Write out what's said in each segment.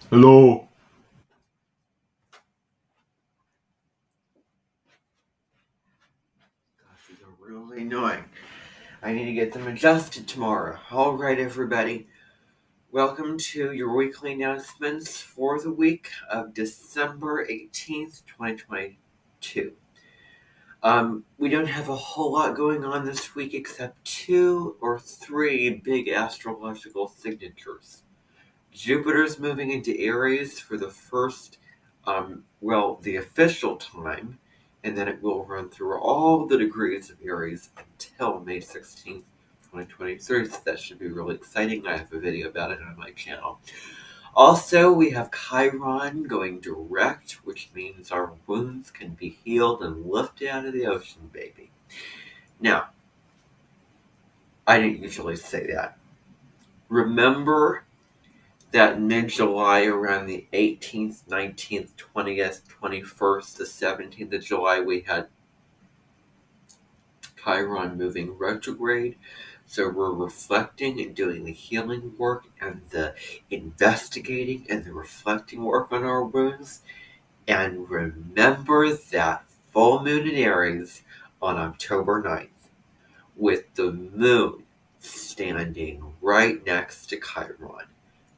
Hello. Gosh, these are really annoying. I need to get them adjusted tomorrow. All right, everybody. Welcome to your weekly announcements for the week of December 18th, 2022. We don't have a whole lot going on this week except 2 or 3 big astrological signatures. Jupiter's moving into Aries for the first, the official time, and then it will run through all the degrees of Aries until May 16th, 2023. So that should be really exciting. I have a video about it on my channel. Also, we have Chiron going direct, which means our wounds can be healed and lifted out of the ocean, baby. Now, I didn't usually say that. Remember that mid-July, around the 18th, 19th, 20th, 21st, the 17th of July, we had Chiron moving retrograde. So we're reflecting and doing the healing work and the investigating and the reflecting work on our wounds. And remember that full moon in Aries on October 9th, with the moon standing right next to Chiron.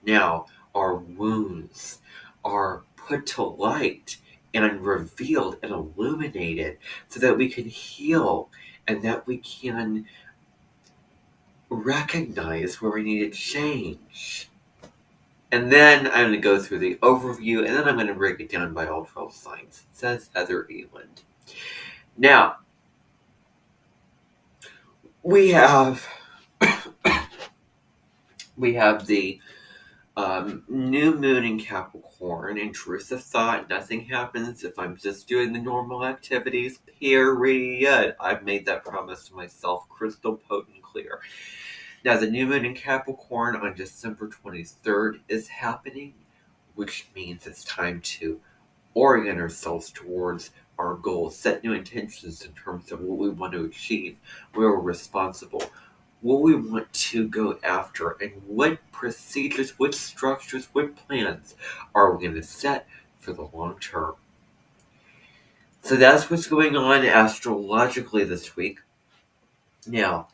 Now, our wounds are put to light and revealed and illuminated so that we can heal and that we can recognize where we need to change. And then I'm going to go through the overview, and then I'm going to break it down by all 12 signs, says Heather Eland. Now, we have the new moon in Capricorn. In truth of thought, nothing happens if I'm just doing the normal activities, period. I've made that promise to myself crystal potent clear. Now, the new moon in Capricorn on December 23rd is happening, which means it's time to orient ourselves towards our goals, set new intentions in terms of what we want to achieve, where we're responsible, what we want to go after, and what procedures, what structures, what plans are we going to set for the long term. So that's what's going on astrologically this week. Now,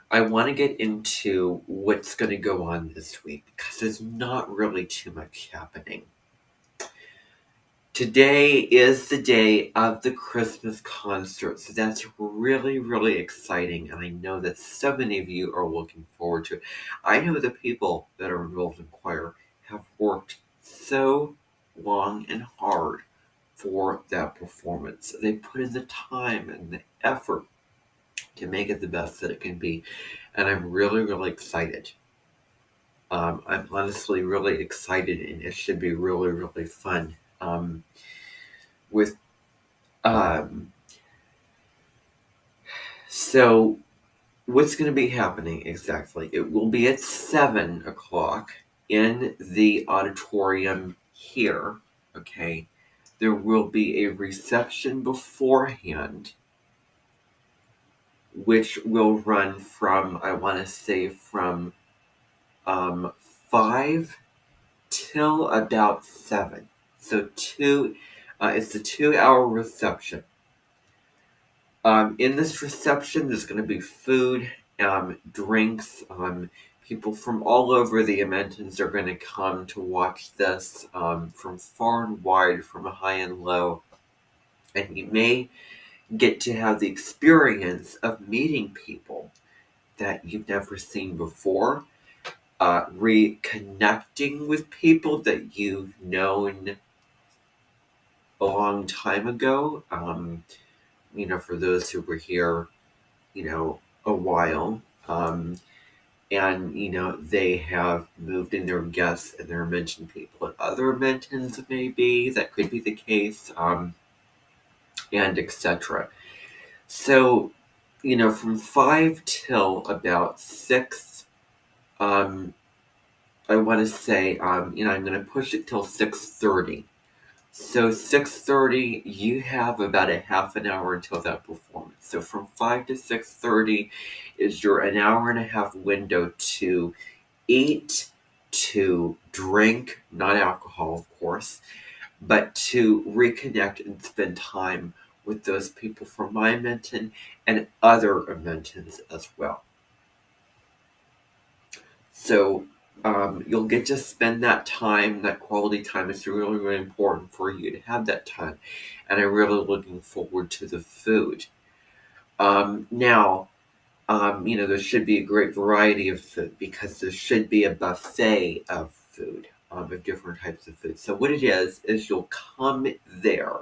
I want to get into what's going to go on this week because there's not really too much happening. Today is the day of the Christmas concert, so that's really, really exciting, and I know that so many of you are looking forward to it. I know the people that are involved in choir have worked so long and hard for that performance. They put in the time and the effort to make it the best that it can be, and I'm really, really excited. I'm honestly really excited, and it should be really, really fun. With So what's going to be happening exactly? It will be at 7 o'clock in the auditorium here, okay? There will be a reception beforehand, which will run from, I want to say, from 5 till about 7. So it's a 2-hour reception. In this reception, there's going to be food, drinks. People from all over the Amentens are going to come to watch this from far and wide, from high and low. And you may get to have the experience of meeting people that you've never seen before, reconnecting with people that you've known a long time ago. For those who were here, a while. And they have moved in their guests and their mentioned people at other Mentons, maybe. That could be the case, and etc. So, from 5 till about 6, I want to say, I'm going to push it till 6:30. So 6:30, you have about a half an hour until that performance. So from 5 to 6:30 is your an hour and a half window to eat, to drink, not alcohol, of course, but to reconnect and spend time with those people from my Amenten and other Amentens as well. So you'll get to spend that time, that quality time. It's really, really important for you to have that time. And I'm really looking forward to the food. Now, there should be a great variety of food because there should be a buffet of food, of different types of food. So what it is you'll come there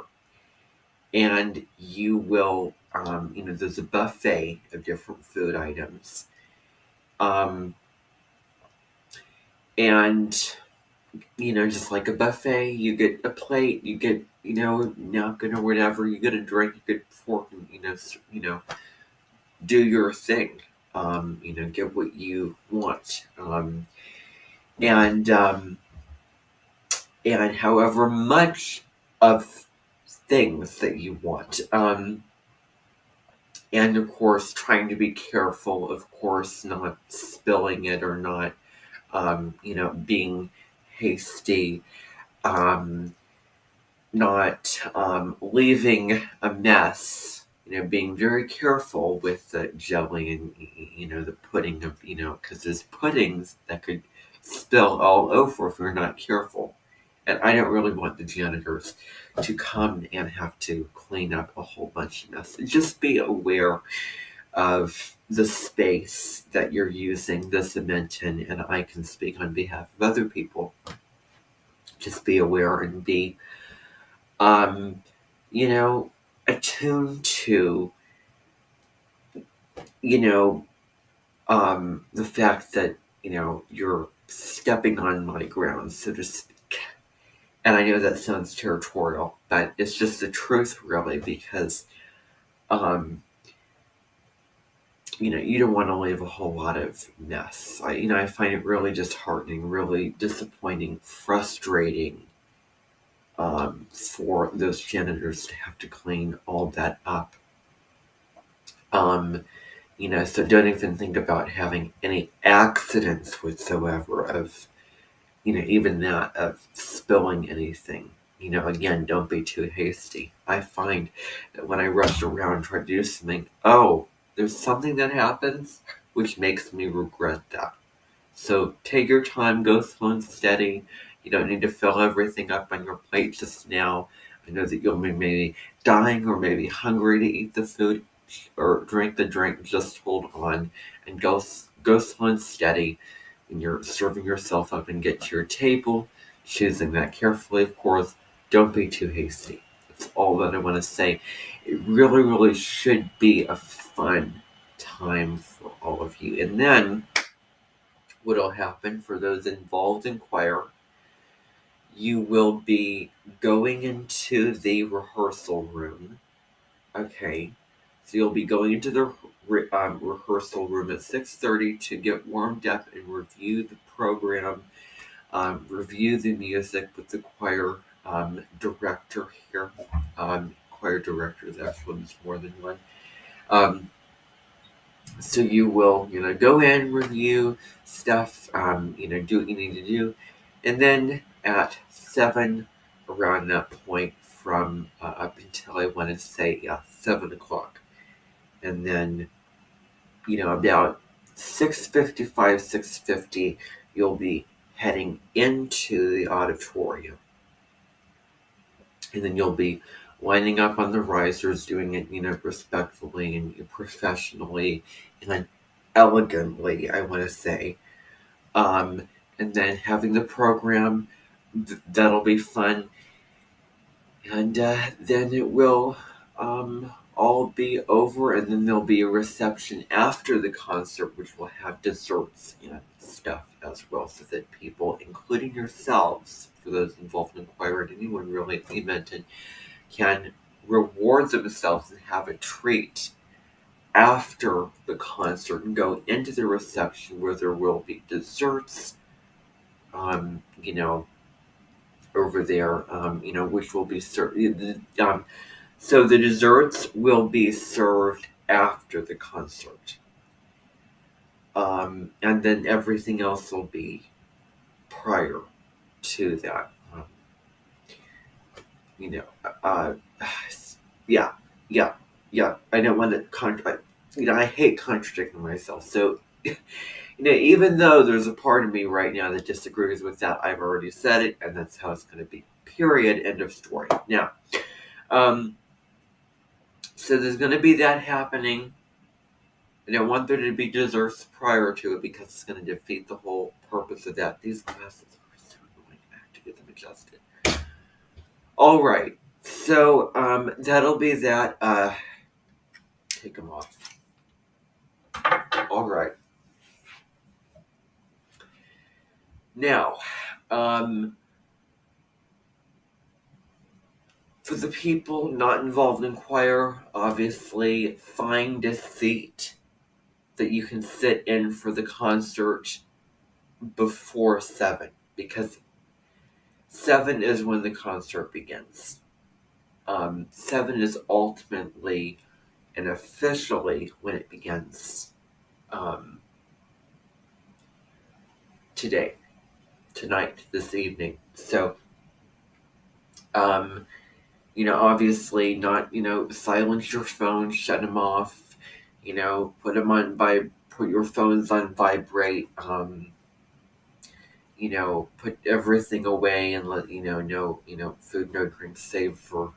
and you will, there's a buffet of different food items. And, just like a buffet, you get a plate, you get, napkin or whatever, you get a drink, you get a fork, and, do your thing. Get what you want. And however much of things that you want. And of course, trying to be careful, of course, not spilling it or not, being hasty, not leaving a mess, being very careful with the jelly and, the pudding of, because there's puddings that could spill all over if you're not careful. And I don't really want the janitors to come and have to clean up a whole bunch of mess. Just be aware of the space that you're using the cement in, and I can speak on behalf of other people. Just be aware and be, attuned to, the fact that, you're stepping on my ground, so to speak. And I know that sounds territorial, but it's just the truth, really, because, you don't want to leave a whole lot of mess. I find it really disheartening, really disappointing, frustrating, for those janitors to have to clean all that up. So don't even think about having any accidents whatsoever of, even that, of spilling anything. Again, don't be too hasty. I find that when I rush around and try to do something, there's something that happens which makes me regret that. So take your time, go slow and steady. You don't need to fill everything up on your plate just now. I know that you'll be maybe dying or maybe hungry to eat the food or drink the drink. Just hold on and go slow and steady when you're serving yourself up and get to your table, choosing that carefully, of course. Don't be too hasty. That's all that I want to say. It really, really should be a fun time for all of you. And then what'll happen for those involved in choir, you will be going into the rehearsal room. Okay, so you'll be going into the rehearsal room at 6:30 to get warmed up and review the program, review the music with the choir director here. Choir directors, actually, there's more than one. So you will, go in, review stuff, do what you need to do. And then at 7, around that point from up until I want to say, 7 o'clock. And then, about 6:55, 6:50, you'll be heading into the auditorium. And then you'll be lining up on the risers, doing it, respectfully and professionally and elegantly, I want to say. And then having the program, that'll be fun. And then it will all be over, and then there'll be a reception after the concert, which will have desserts and stuff as well, so that people, including yourselves, for those involved in choir and anyone really Amenten, can reward themselves and have a treat after the concert and go into the reception where there will be desserts, over there, which will be served. So the desserts will be served after the concert. And then everything else will be prior to that. You know, uh, yeah, yeah. I don't want to I hate contradicting myself. So, even though there's a part of me right now that disagrees with that, I've already said it, and that's how it's going to be. Period. End of story. Now, um, so there's going to be that happening. I don't want there to be desserts prior to it because it's going to defeat the whole purpose of that. These glasses are so annoying. I have to get them adjusted. All right. So that'll be that. Take them off. All right. Now, for the people not involved in choir, obviously find a seat that you can sit in for the concert before 7, because 7 is when the concert begins. 7 is ultimately and officially when it begins. Tonight, this evening. So, obviously not, silence your phone, shut them off, put them put your phones on vibrate, put everything away and let, no, food, no drinks, save for,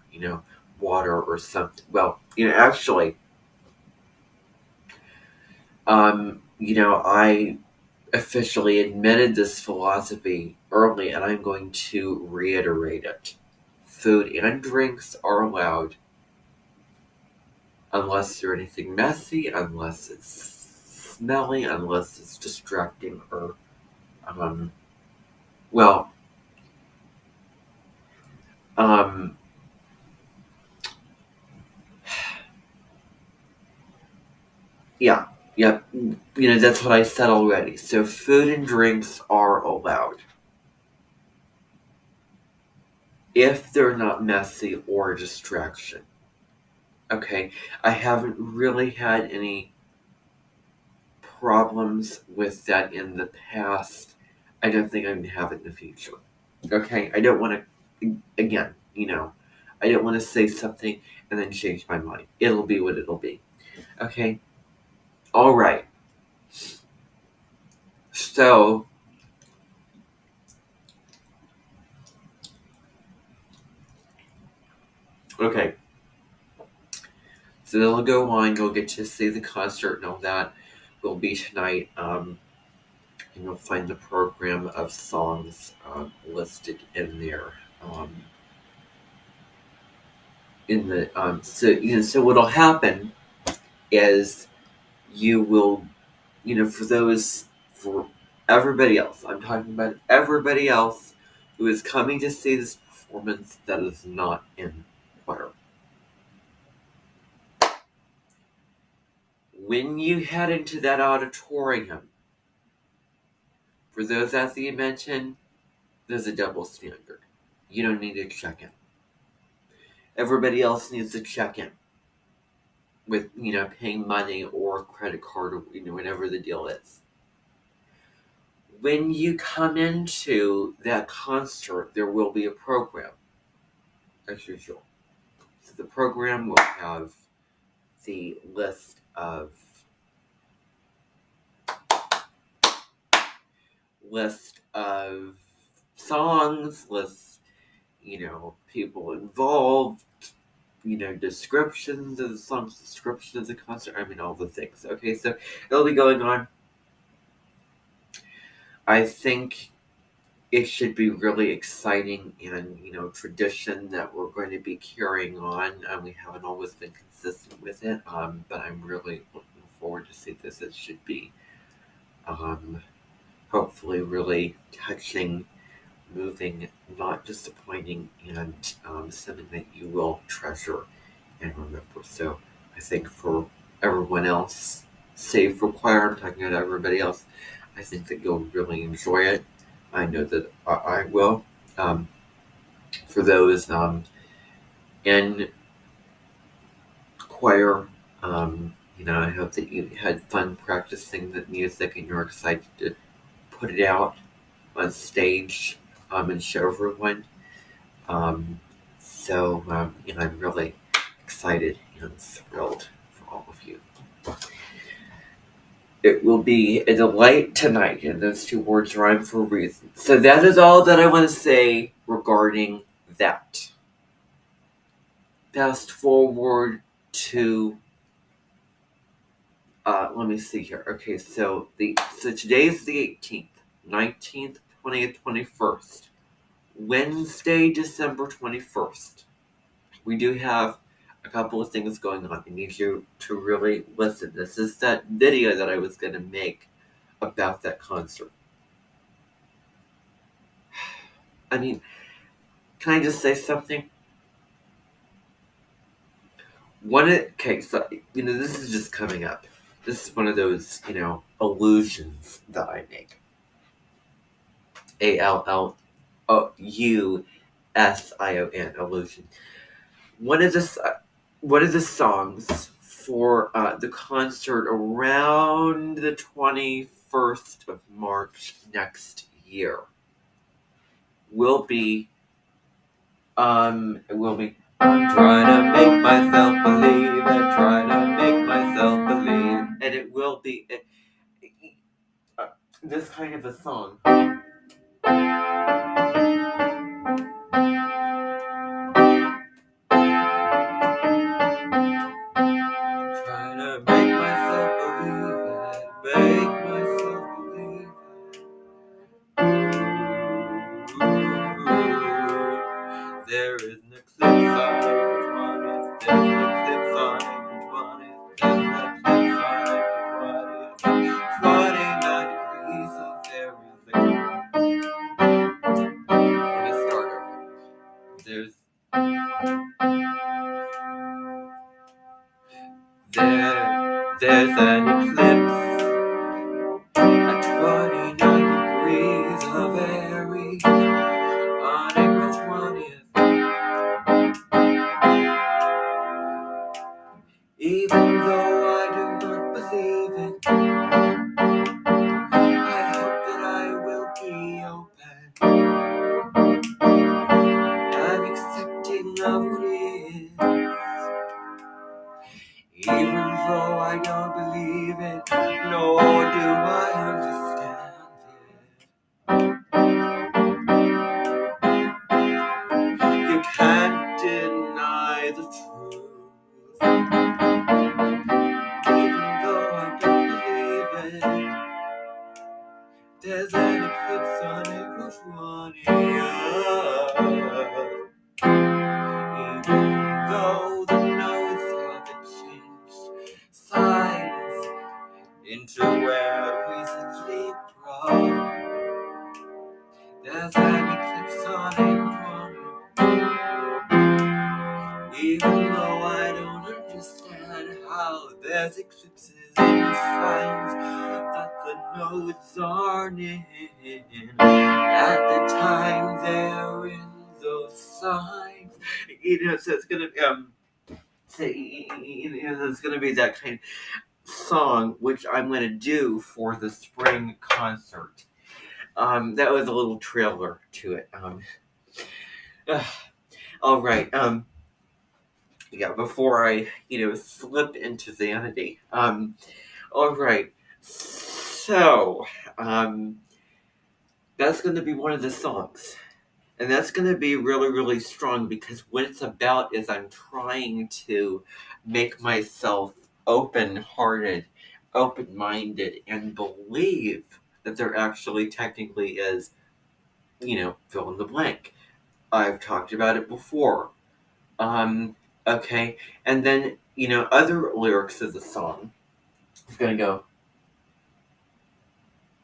water or something. Well, actually, I officially admitted this philosophy early, and I'm going to reiterate it. Food and drinks are allowed unless there's anything messy, unless it's smelly, unless it's distracting, or, um, well, um, yeah, yep, that's what I said already. So food and drinks are allowed if they're not messy or a distraction. Okay, I haven't really had any problems with that in the past. I don't think I'm going to have it in the future. Okay, I don't want to, again, I don't want to say something and then change my mind. It'll be what it'll be. Okay, all right. So, okay. So they'll go on, you'll get to see the concert and all that will be tonight. And you'll find the program of songs listed in there. So what'll happen is you will, for everybody else, I'm talking about everybody else who is coming to see this performance that is not in choir. When you head into that auditorium, for those at the Amenten, there's a double standard. You don't need to check in. Everybody else needs to check in with, paying money or credit card or, whatever the deal is. When you come into that concert, there will be a program, as usual. So the program will have the list of songs, people involved, descriptions of the songs, description of the concert. I mean, all the things. Okay, so it'll be going on. I think it should be really exciting and, tradition that we're going to be carrying on. We haven't always been consistent with it, but I'm really looking forward to see this. It should be, hopefully, really touching, moving, not disappointing, and something that you will treasure and remember. So I think for everyone else, save for choir, I'm talking about everybody else, I think that you'll really enjoy it. I know that I will. For those in choir, I hope that you had fun practicing the music and you're excited to put it out on stage and show everyone. I'm really excited and thrilled for all of you. It will be a delight tonight, and those two words rhyme for a reason. So that is all that I want to say regarding that. Fast forward to let me see here. Okay, so today is the 18th, 19th, 20th, 21st. Wednesday, December 21st. We do have a couple of things going on. I need you to really listen. This is that video that I was going to make about that concert. I mean, can I just say something? So, this is just coming up. This is one of those, illusions that I make. ALLUSION, illusion. One of the songs for the concert around the 21st of March next year will be I'm trying to make myself believe and trying to make myself believe, and it will be this kind of a song. Trying to make myself believe it, make myself believe it. Ooh, there is an eclipse on April 20th. There's an eclipse on April 20th. There's an eclipse on April 20th. 29 degrees, so there is a... Let me start over. There's an eclipse at 29 degrees of Aries on April 20th. Even though I do not believe it, I hope that I will be open and accepting of what is. Even though I don't believe it, nor do I understand it. You can't deny the truth. Even though I don't believe it, there's an eclipse on April 20th. Even though the notes haven't changed sides into where we sleep from, there's an eclipse on April 20th. Even though I don't understand how there's eclipses in signs that the nodes aren't in. At the time they're in those signs, so it's gonna it's gonna be that kind of song which I'm gonna do for the spring concert. That was a little trailer to it. All right. Before I slip into vanity. All right. So, that's going to be one of the songs. And that's going to be really, really strong because what it's about is I'm trying to make myself open-hearted, open-minded, and believe that there actually technically is, fill in the blank. I've talked about it before. Okay. And then, other lyrics of the song. It's going to go.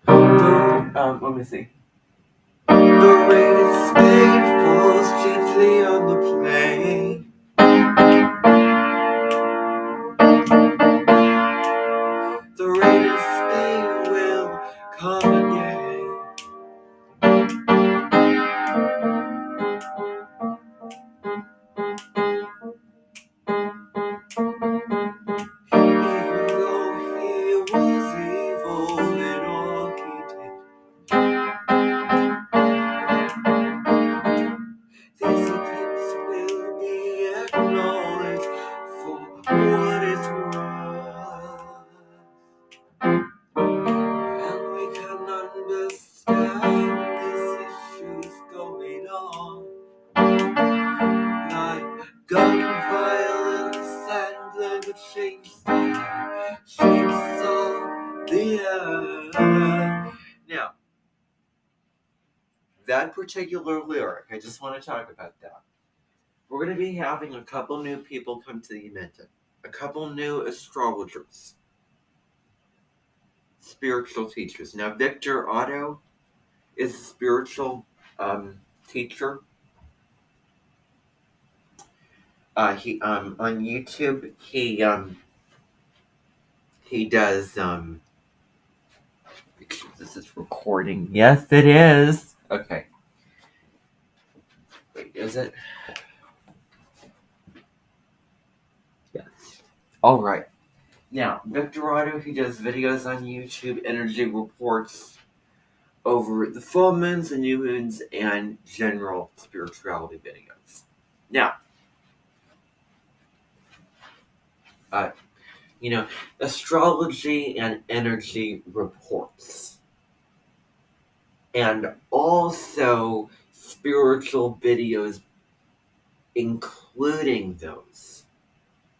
Let me see. The rain in Spain falls gently on the plain. The rain in Spain will come again. Even though he was evil in all he did, that particular lyric, I just want to talk about that. We're going to be having a couple new people come to the Amenten. A couple new astrologers, spiritual teachers. Now, Victor Otto is a spiritual teacher. He on YouTube he does this is recording. Yes, it is. Okay. Wait, is it? Yes. All right. Now, Victor Otto, he does videos on YouTube, energy reports over the full moons, the new moons, and general spirituality videos. Now, astrology and energy reports, and also spiritual videos, including those.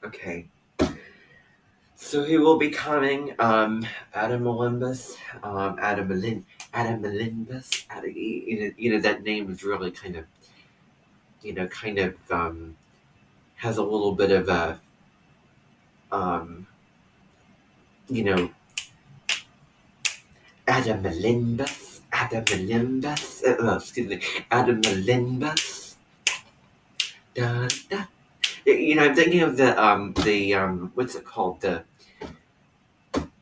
Okay. So he will be coming, Adam Malimbus, that name is really kind of, has a little bit of a, Adam Malimbus, Adam Malimbus, da, da. I'm thinking of the what's it called, the,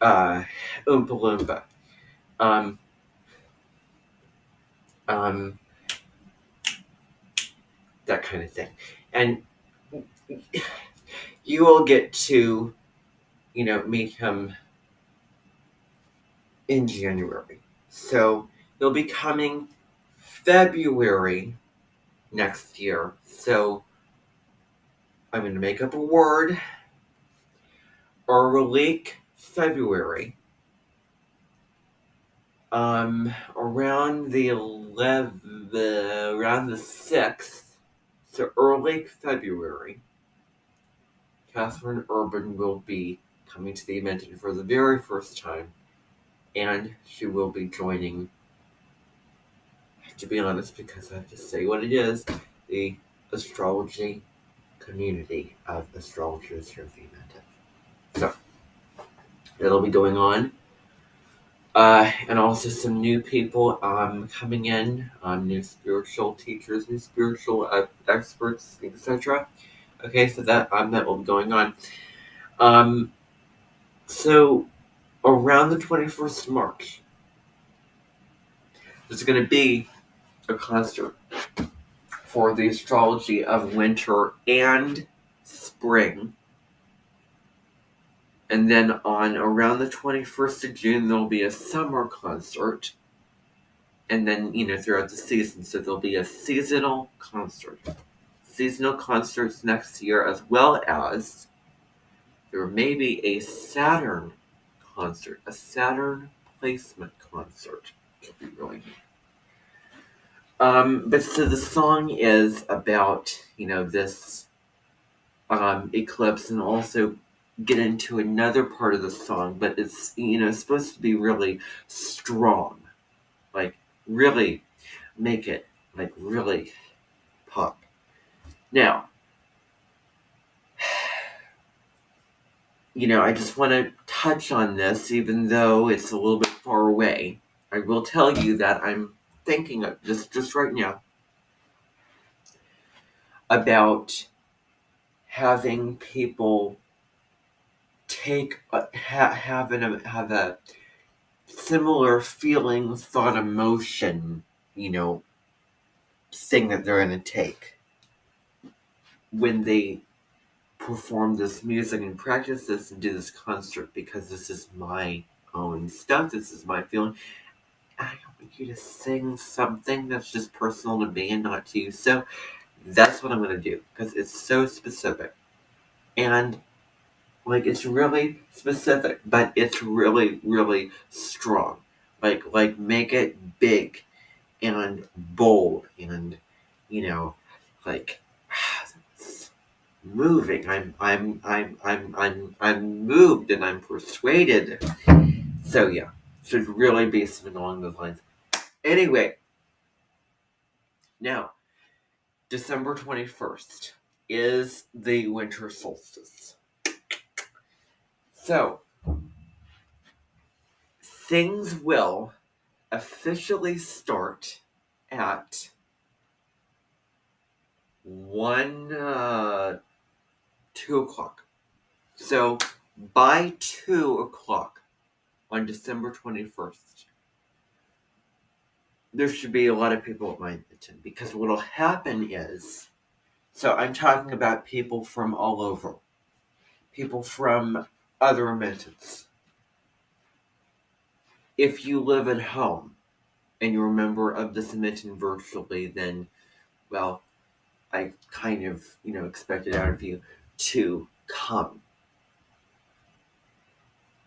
Oompa Loompa. That kind of thing. And you will get to, meet him in January. So he'll be coming February next year. So I'm going to make up a word. Early February. Around the 6th, so early February, Catherine Urban will be coming to the Amenten for the very first time, and she will be joining, to be honest, because I have to say what it is, the astrology community of astrologers here at the Amenten. So, it'll be going on. And also some new people coming in, new spiritual teachers, new spiritual experts, etc. Okay, so that will be going on. So around the 21st of March, there's going to be a concert for the astrology of winter and spring. And then on around the 21st of June, there'll be a summer concert. And then, throughout the season. So there'll be a seasonal concert. Seasonal concerts next year, as well as there may be a Saturn concert. A Saturn placement concert. Which will be really neat. But so the song is about, this eclipse, and also get into another part of the song, but it's, supposed to be really strong. Like, really make it, like, really pop. Now, I just want to touch on this, even though it's a little bit far away. I will tell you that I'm thinking of, just right now, about having people have a similar feeling, thought, emotion, thing that they're going to take when they perform this music and practice this and do this concert, because this is my own stuff. This is my feeling. I don't want you to sing something that's just personal to me and not to you. So that's what I'm going to do, because it's so specific. And, like, it's really specific, but it's really, really strong. Like make it big and bold and, like, moving. I'm moved and I'm persuaded. So yeah, should really be something along those lines. Anyway, Now, December 21st is the winter solstice. So, things will officially start at 2 o'clock. So, by 2 o'clock on December 21st, there should be a lot of people at my Amenten, because what will happen is, so I'm talking about people from all over, people from other Amentens. If you live at home and you're a member of this Amenten virtually, then, well, I kind of, expect it out of you to come.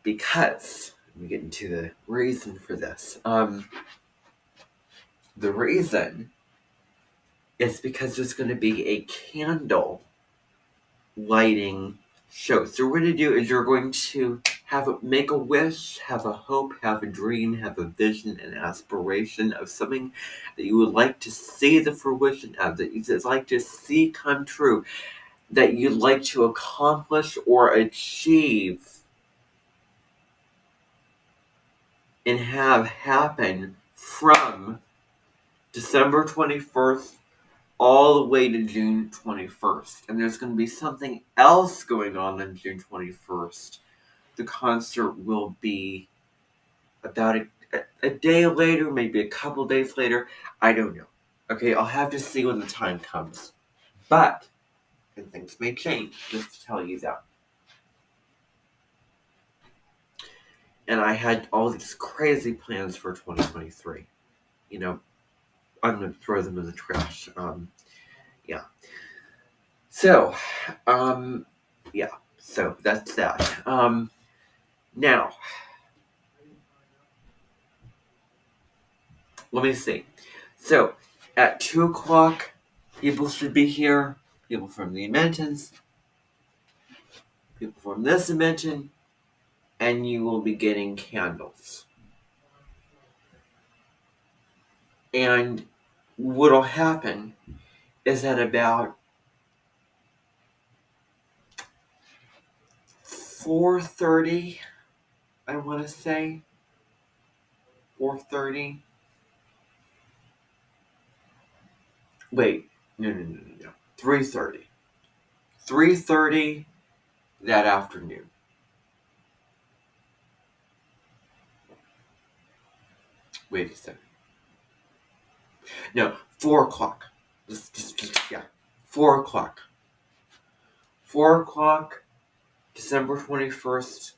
Because, let me get into the reason for this. The reason is because there's going to be a candle lighting show. So what we're going to do is you're going to make a wish, have a hope, have a dream, have a vision, an aspiration of something that you would like to see the fruition of, that you'd like to see come true, that you'd like to accomplish or achieve and have happen from December 21st all the way to June 21st. And there's going to be something else going on June 21st. The concert will be about a day later, maybe a couple days later. I don't know. Okay, I'll have to see when the time comes. But, and things may change, just to tell you that. And I had all these crazy plans for 2023. I'm going to throw them in the trash. Yeah. So, yeah. So that's that. Now, let me see. So, at 2 o'clock, people should be here. People from the Amentens, people from this Amenten, and you will be getting candles. And what'll happen is that about 4:30, I want to say, 4:30. Wait, no. 3:30. 3:30 that afternoon. Wait a second. No, 4 o'clock. Yeah. 4 o'clock. 4 o'clock, December 21st,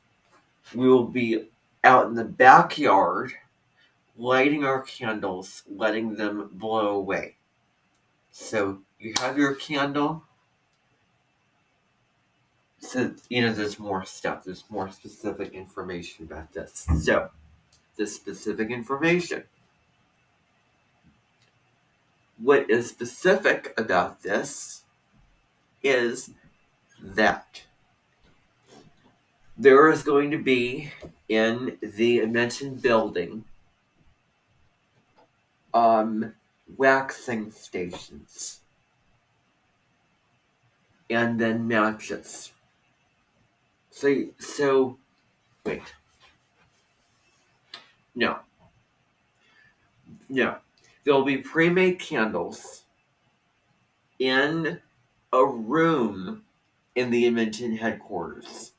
we will be out in the backyard lighting our candles, letting them blow away. So you have your candle. So, there's more stuff. There's more specific information about this. So, this specific information. What is specific about this is that there is going to be, in the Amenten building, waxing stations. And then matches. So, wait. No. There'll be pre-made candles in a room in the Amenten headquarters.